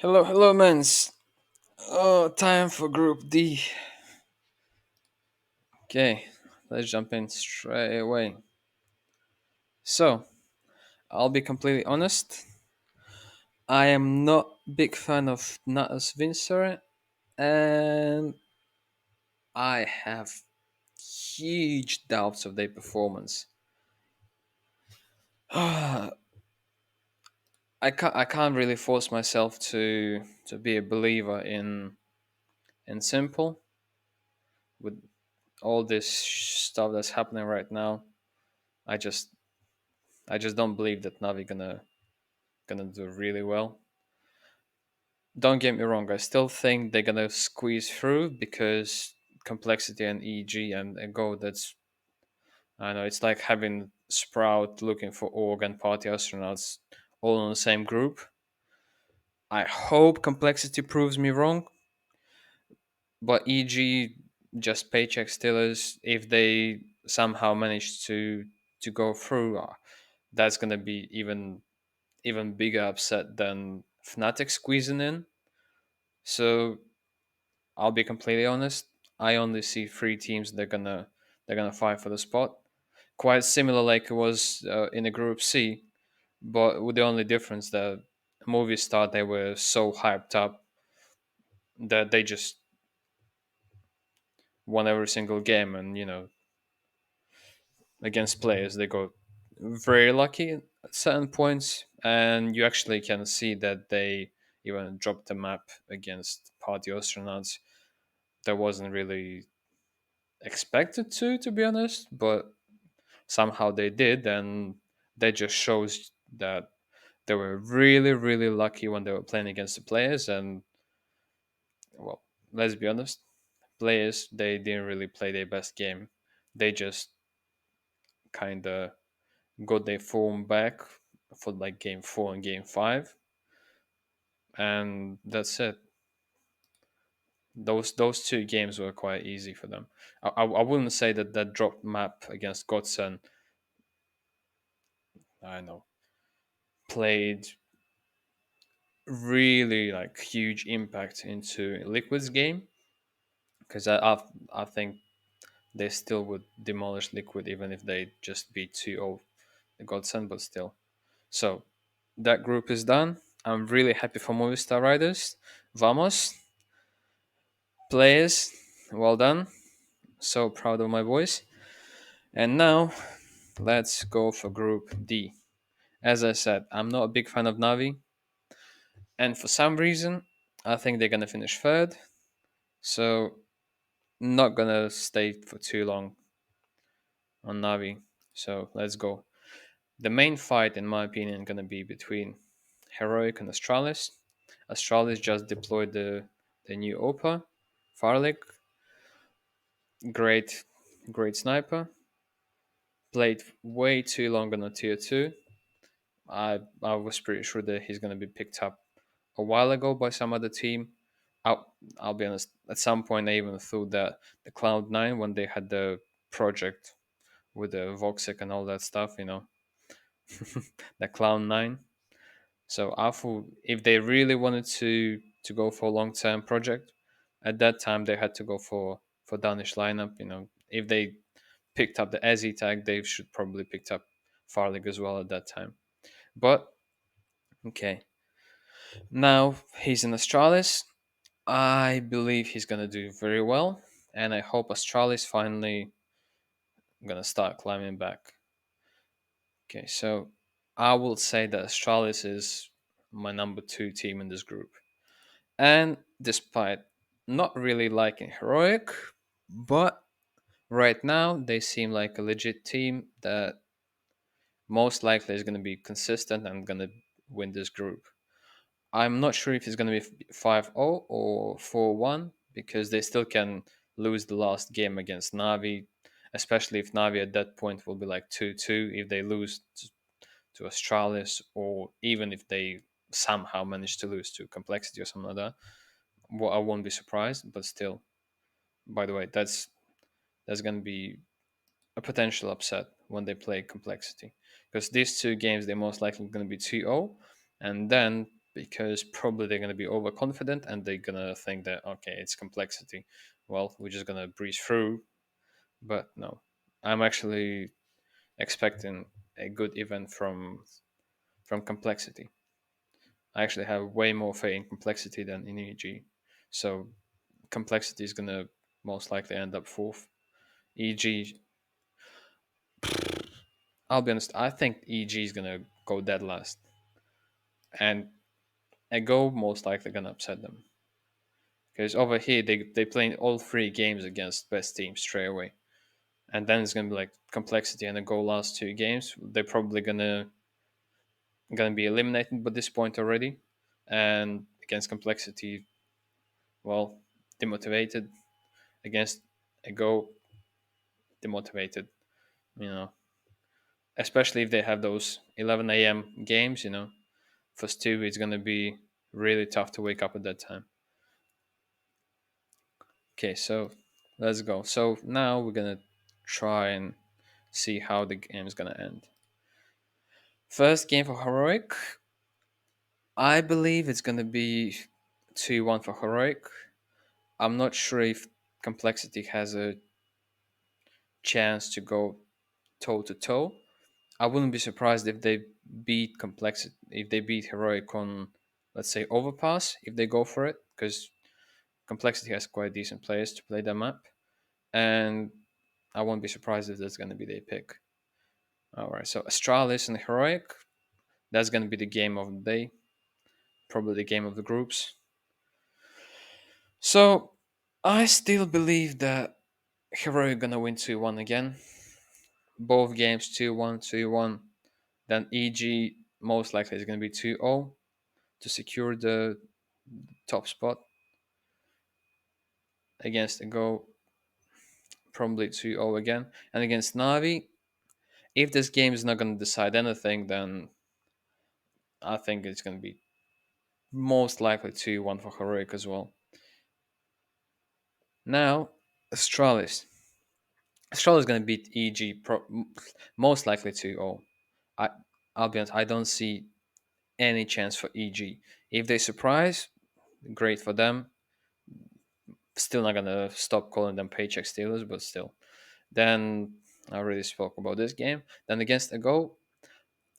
Hello, hello, mans. Oh, time for Group D. Okay, let's jump in straight away. So, I'll be completely honest. I am not big fan of Natas Vincere, and I have huge doubts of their performance. I can't really force myself to be a believer in Simple with all this stuff that's happening right now. I just I just don't believe that Navi gonna do really well. Don't get me wrong, I still think they're gonna squeeze through because complexity and EG and Go. That's I know it's like having Sprout looking for org and party astronauts all in the same group. I hope complexity proves me wrong, but EG just paycheck stealers. If they somehow manage to go through, that's gonna be even bigger upset than Fnatic squeezing in. So I'll be completely honest. I only see three teams they're gonna fight for the spot. Quite similar like it was in the Group C, but with the only difference that movie star they were so hyped up that they just won every single game, and against players they got very lucky at certain points, and you actually can see that they even dropped the map against party astronauts. That wasn't really expected to be honest, but somehow they did, and that just shows that they were really really lucky when they were playing against the players. And well, let's be honest, players they didn't really play their best game. They just kind of got their form back for like game 4 and game 5, and that's it. Those two games were quite easy for them. I wouldn't say that that drop map against Godson, I know, played really like huge impact into Liquid's game, because I think they still would demolish Liquid even if they just beat 2-0 the Godsend, but still. So that group is done. I'm really happy for Movistar Riders. Vamos, players, well done. So proud of my boys. And now let's go for Group D. As I said, I'm not a big fan of Navi, and for some reason, I think they're gonna finish third. So not gonna stay for too long on Navi. So let's go. The main fight, in my opinion, gonna be between Heroic and Astralis. Astralis just deployed the new Opa, Farlick, great great sniper. Played way too long on a tier two. I was pretty sure that he's gonna be picked up a while ago by some other team. I'll be honest. At some point, I even thought that the Cloud9 when they had the project with the Voxic and all that stuff, the Cloud9. So I thought if they really wanted to go for a long term project, at that time they had to go for Danish lineup. If they picked up the Ezzy tag, they should probably picked up Farlig as well at that time. But okay, now he's in Astralis. I believe he's gonna do very well, and I hope Astralis finally gonna start climbing back. Okay, so I will say that Astralis is my number two team in this group. And despite not really liking Heroic, but right now they seem like a legit team that most likely is going to be consistent and going to win this group. I'm not sure if it's going to be 5-0 or 4-1 because they still can lose the last game against Navi, especially if Navi at that point will be like 2-2 if they lose to Astralis, or even if they somehow manage to lose to Complexity or something like that. Well, I won't be surprised, but still. By the way, that's going to be a potential upset when they play Complexity, because these two games they're most likely going to be 2-0, and then because probably they're going to be overconfident and they're going to think that, okay, it's complexity. Well, we're just going to breeze through. But no, I'm actually expecting a good event from complexity. I actually have way more faith in complexity than in EG. So complexity is going to most likely end up fourth. EG, I'll be honest, I think EG is going to go dead last. And a go most likely going to upset them. Because over here, they playing all three games against best teams straight away. And then it's going to be like complexity and a go last two games. They're probably going to be eliminated by this point already. And against complexity, well, demotivated. Against a go, demotivated. You know, especially if they have those 11 a.m. games. For Stu, it's going to be really tough to wake up at that time. Okay, so let's go. So now we're going to try and see how the game is going to end. First game for Heroic, I believe it's going to be 2-1 for Heroic. I'm not sure if Complexity has a chance to go toe to toe. I wouldn't be surprised if they beat Complexity, if they beat Heroic on, let's say, Overpass, if they go for it, because Complexity has quite decent players to play that map. And I won't be surprised if that's going to be their pick. All right, so Astralis and Heroic, that's going to be the game of the day, probably the game of the groups. So I still believe that Heroic gonna win 2-1 again. Both games 2-1, 2-1. Then EG most likely is gonna be 2-0 to secure the top spot. Against the Go, probably 2-0 again. And against Navi, if this game is not gonna decide anything, then I think it's gonna be most likely 2-1 for Heroic as well. Now, Astralis. Astralis is gonna beat EG most likely 2-0. I I'll be honest, I don't see any chance for EG. If they surprise, great for them. Still not gonna stop calling them paycheck stealers, but still. Then I already spoke about this game. Then against a Go,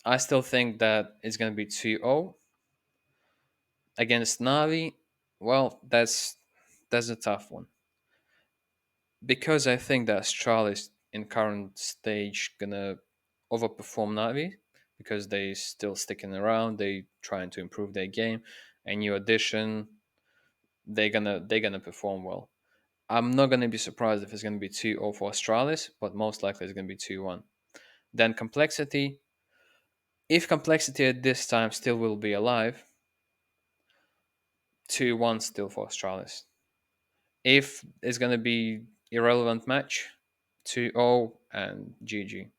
I still think that it's gonna be 2-0. Against Navi, well, that's a tough one. Because I think that Astralis in current stage gonna overperform Navi because they still sticking around, they trying to improve their game. A new addition, they're gonna perform well. I'm not gonna be surprised if it's gonna be 2-0 for Astralis, but most likely it's gonna be 2-1. Then Complexity, if Complexity at this time still will be alive, 2-1 still for Astralis. If it's gonna be irrelevant match, 2-0 and GG.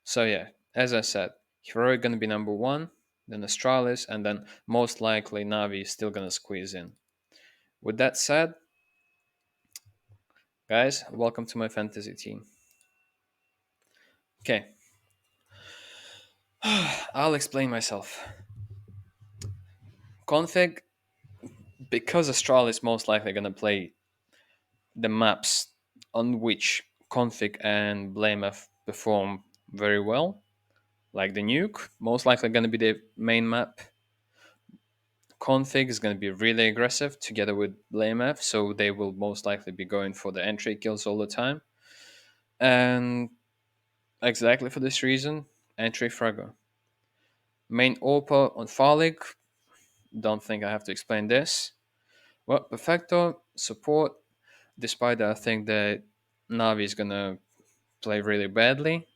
So yeah, as I said, Heroic gonna be number one, then Astralis, and then most likely Navi is still gonna squeeze in. With that said, guys, welcome to my fantasy team. Okay, I'll explain myself. Config, because Astral is most likely gonna play the maps on which Config and Blamef perform very well, like the nuke, most likely gonna be the main map. Config is going to be really aggressive together with Blamef, so they will most likely be going for the entry kills all the time. And exactly for this reason, entry Fragger. Main Orpa on Farlig, don't think I have to explain this. Well, Perfecto, support, despite that I think that Navi is going to play really badly,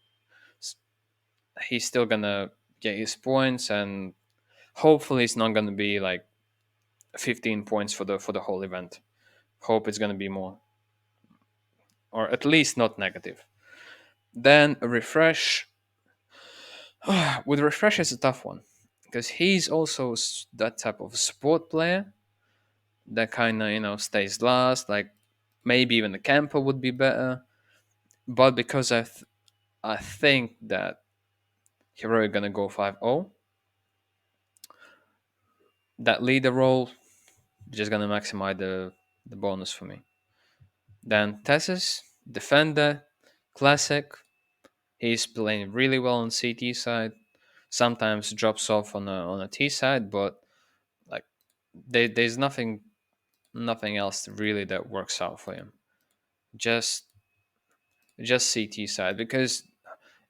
he's still going to get his points, and hopefully it's not going to be like 15 points for the whole event. Hope it's going to be more, or at least not negative. Then a refresh. With refresh, it's a tough one because he's also that type of support player that kind of stays last. Like maybe even the camper would be better, but because I think that Hero gonna go 5-0. That leader role just gonna maximize the bonus for me. Then Tessus, defender, classic. He's playing really well on CT side. Sometimes drops off on a T side, but like there's nothing else really that works out for him. Just just CT side because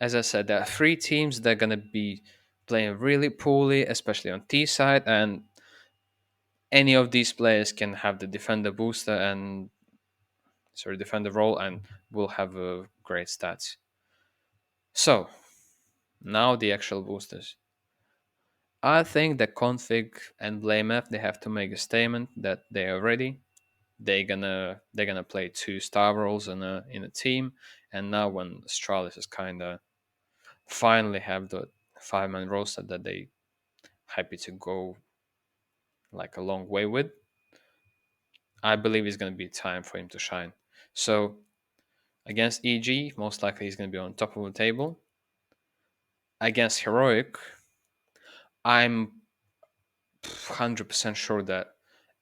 as I said, there are three teams that are gonna be playing really poorly, especially on T side, and any of these players can have the defender booster and defender role and will have great stats. So now the actual boosters. I think that config and blame F they have to make a statement that they are ready. They're gonna play two star roles in a team, and now when Astralis is kind of finally have the 5-man roster that they happy to go like a long way with, I believe it's gonna be time for him to shine. So against EG, most likely he's gonna be on top of the table. Against Heroic, I'm 100% sure that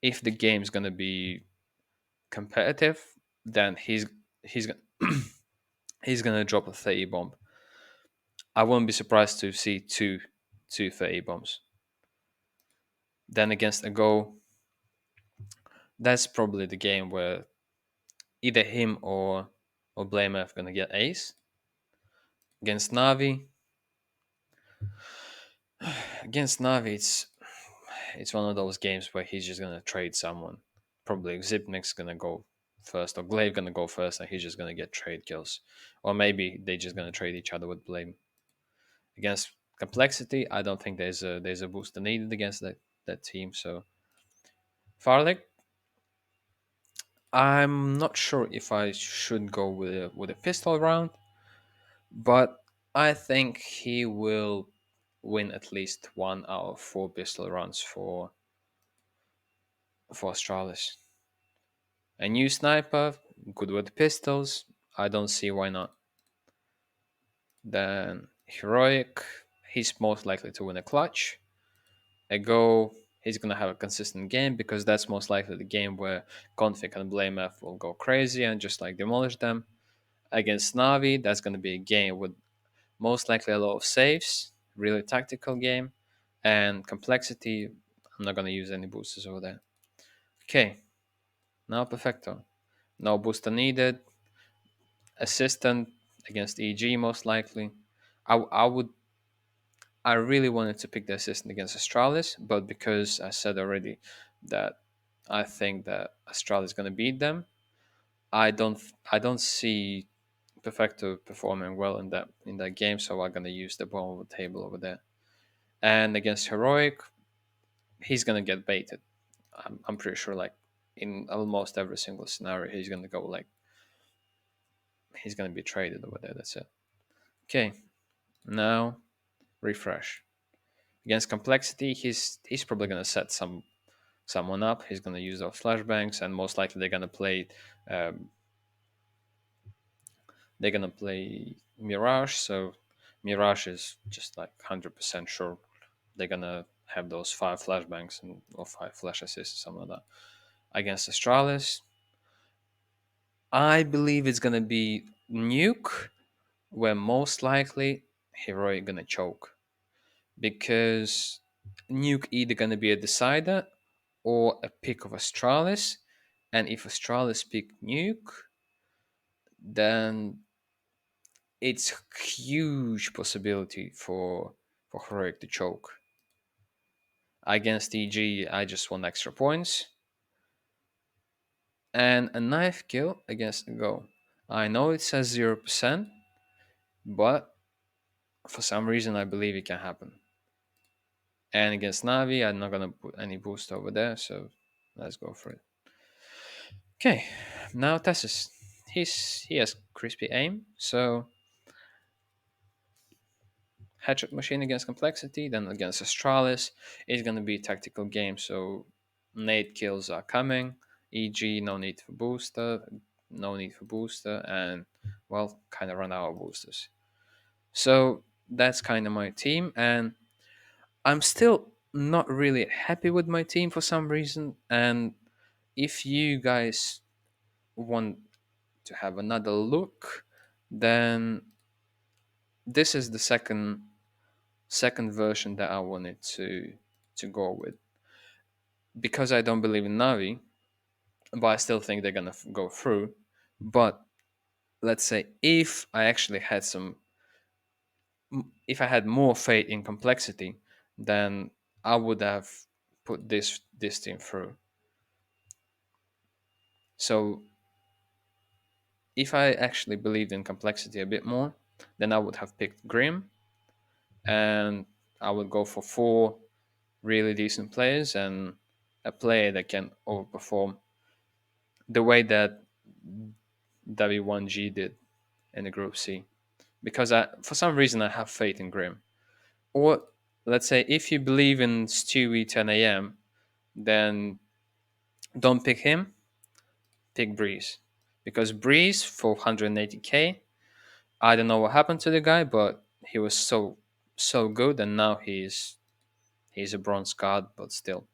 if the game's gonna be competitive, then he's gonna he's gonna drop a 30 bomb. I wouldn't be surprised to see two 30 bombs. Then against a go, that's probably the game where either him or Blamef gonna get ace. Against Navi, against Navi, it's one of those games where he's just gonna trade someone. Probably Zipnik's gonna go first, or Glaive gonna go first, and he's just gonna get trade kills. Or maybe they just gonna trade each other with Blame. Against Complexity, I don't think there's a booster needed against that team. So Farlick, I'm not sure if I should go with a pistol round, but I think he will win at least 1 out of 4 pistol rounds for Astralis. A new sniper, good with pistols. I don't see why not. Then Heroic, he's most likely to win a clutch. A go, he's gonna have a consistent game because that's most likely the game where Config and BlameF will go crazy and just like demolish them. Against Navi, that's gonna be a game with most likely a lot of saves, really tactical game, and complexity. I'm not gonna use any boosters over there. Okay, now Perfecto. No booster needed. Assistant against EG most likely. I would I really wanted to pick the assistant against Astralis, but because I said already that I think that Astralis is gonna beat them, I don't see Perfecto performing well in that game, so I'm gonna use the bottom of the table over there. And against Heroic, he's gonna get baited. I'm pretty sure like in almost every single scenario he's gonna go like he's gonna be traded over there. That's it. Okay, now refresh. Against complexity, he's probably gonna set someone up. He's gonna use those flashbangs, and most likely um, they're gonna play Mirage. So Mirage is just like 100% sure they're gonna have those 5 flashbangs or 5 flash assists or something like that. Against Astralis, I believe it's gonna be Nuke, where most likely Heroic gonna choke because Nuke either gonna be a decider or a pick of Astralis, and if Astralis pick Nuke, then it's huge possibility for Heroic to choke. Against EG, I just want extra points. And a knife kill against a go. I know it says 0%, but for some reason I believe it can happen. And against Navi, I'm not gonna put any boost over there, so let's go for it. Okay, now Tessus. He has crispy aim, so Hatchet Machine against Complexity, then against Astralis, it's gonna be tactical game, so nade kills are coming, e.g. No need for booster, and well, kind of run out of boosters. So that's kind of my team, and I'm still not really happy with my team for some reason. And if you guys want to have another look, then this is the second version that I wanted to go with, because I don't believe in Navi, but I still think they're gonna go through. But let's say if I actually had if I had more faith in complexity, then I would have put this team through. So if I actually believed in complexity a bit more, then I would have picked Grim, and I would go for four really decent players and a player that can overperform the way that W1G did in the Group C. Because for some reason, I have faith in Grim. Or let's say if you believe in Stewie 10 a.m., then don't pick him, pick Breeze. Because Breeze for 180k, I don't know what happened to the guy, but he was so good, and now he's a bronze card, but still,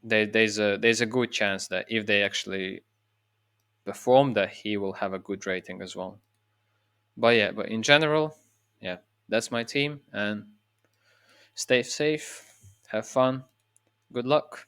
there's a good chance that if they actually perform, that he will have a good rating as well. But yeah, but in general, yeah, that's my team, and stay safe, have fun, good luck.